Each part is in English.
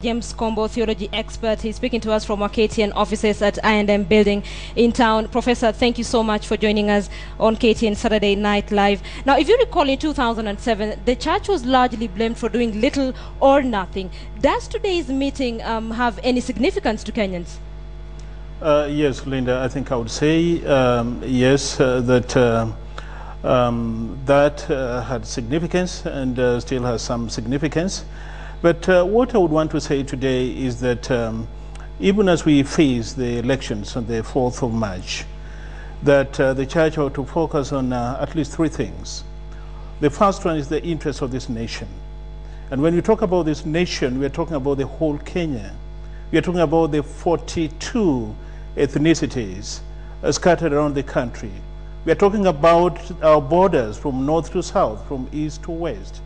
James Kombo, theology expert. He's speaking to us from our KTN offices at I&M building in town. Professor, thank you so much for joining us on KTN Saturday Night Live. Now, if you recall, in 2007, the church was largely blamed for doing little or nothing. Does today's meeting have any significance to Kenyans? Yes, Linda, I think I would say yes, that had significance and still has some significance. But what I would want to say today is that even as we face the elections on the 4th of March, that the church ought to focus on at least three things. The first one is the interest of this nation. And when we talk about this nation, we are talking about the whole Kenya. We are talking about the 42 ethnicities scattered around the country. We are talking about our borders from north to south, from east to west.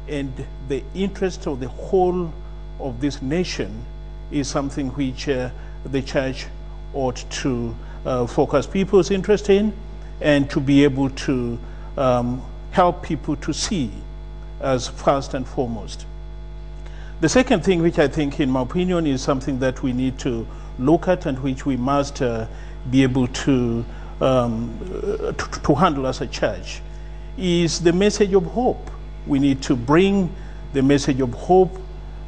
And the interest of the whole of this nation is something which the church ought to focus people's interest in and to be able to help people to see as first and foremost. The second thing, which I think, in my opinion, is something that we need to look at and which we must be able to handle as a church, is the message of hope. We need to bring the message of hope.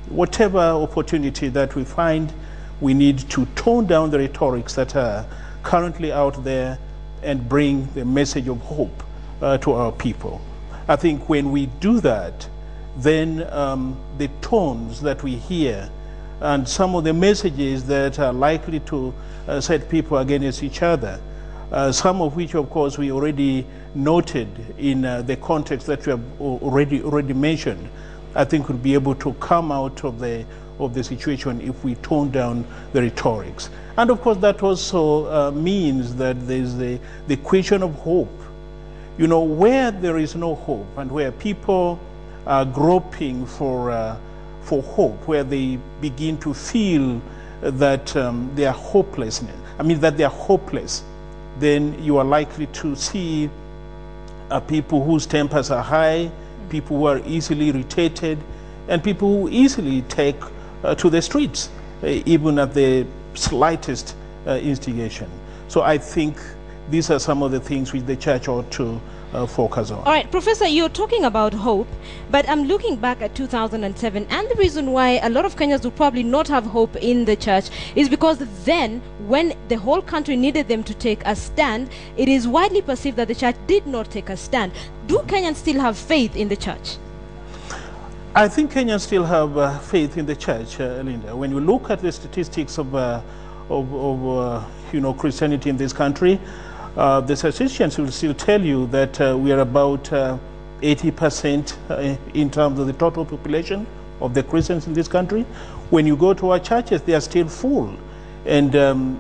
Whatever opportunity that we find, we need to tone down the rhetorics that are currently out there and bring the message of hope to our people. I think when we do that, then the tones that we hear and some of the messages that are likely to set people against each other, some of which, of course, we already noted in the context that we have already mentioned, I think would be able to come out of the situation if we tone down the rhetorics. And of course, that also means that there's the question of hope. You know, where there is no hope and where people are groping for hope, where they begin to feel that they are hopeless, that they are hopeless, then you are likely to see people whose tempers are high, people who are easily irritated, and people who easily take to the streets, even at the slightest instigation. So I think these are some of the things which the church ought to focus on. All right, Professor, you're talking about hope, but I'm looking back at 2007, and the reason why a lot of Kenyans would probably not have hope in the church is because then, when the whole country needed them to take a stand, it is widely perceived that the church did not take a stand. Do Kenyans still have faith in the church? I think Kenyans still have faith in the church, Linda. When you look at the statistics of Christianity in this country, the statistics will still tell you that we are about 80% in terms of the total population of the Christians in this country. When you go to our churches, they are still full. And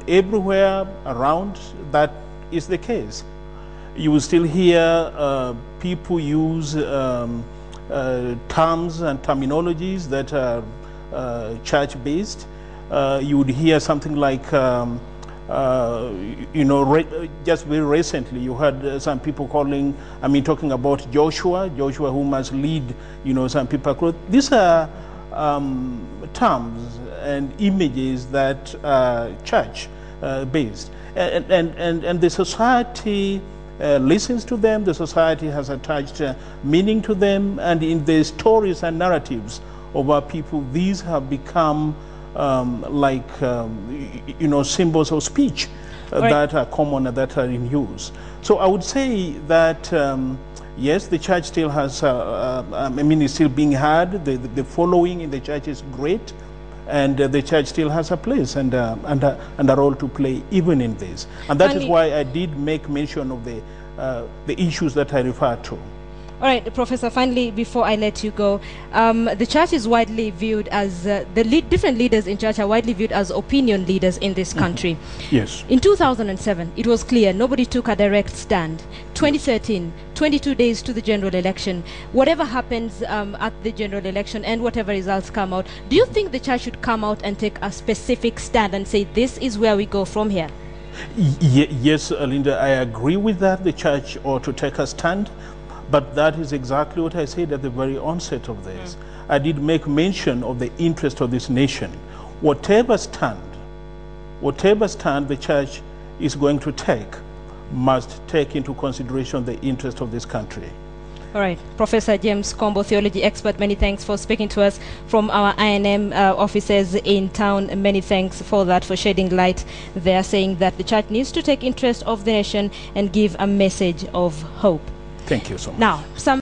everywhere around, that is the case. You will still hear people use terms and terminologies that are church-based. You would hear something like just very recently, you heard some people talking about Joshua who must lead, some people across. These are terms and images that are church-based. And the society listens to them, the society has attached meaning to them, and in the stories and narratives of our people, these have become symbols of speech that are common and that are in use. So I would say that yes, the church still has, it's still being heard. The following in the church is great, and the church still has a place and a role to play even in this. And that is why I did make mention of the issues that I referred to. All right, Professor, finally, before I let you go, the church is widely viewed as, different leaders in church are widely viewed as opinion leaders in this country. Yes. In 2007, it was clear nobody took a direct stand. 2013, 22 days to the general election. Whatever happens at the general election and whatever results come out, do you think the church should come out and take a specific stand and say, this is where we go from here? Yes, Linda, I agree with that. The church ought to take a stand. But that is exactly what I said at the very onset of this. I did make mention of the interest of this nation. Whatever stand the church is going to take must take into consideration the interest of this country. All right. Professor James Kombo, theology expert, many thanks for speaking to us from our INM offices in town. Many thanks for that, for shedding light. They are saying that the church needs to take interest of the nation and give a message of hope. Thank you so much. Now, some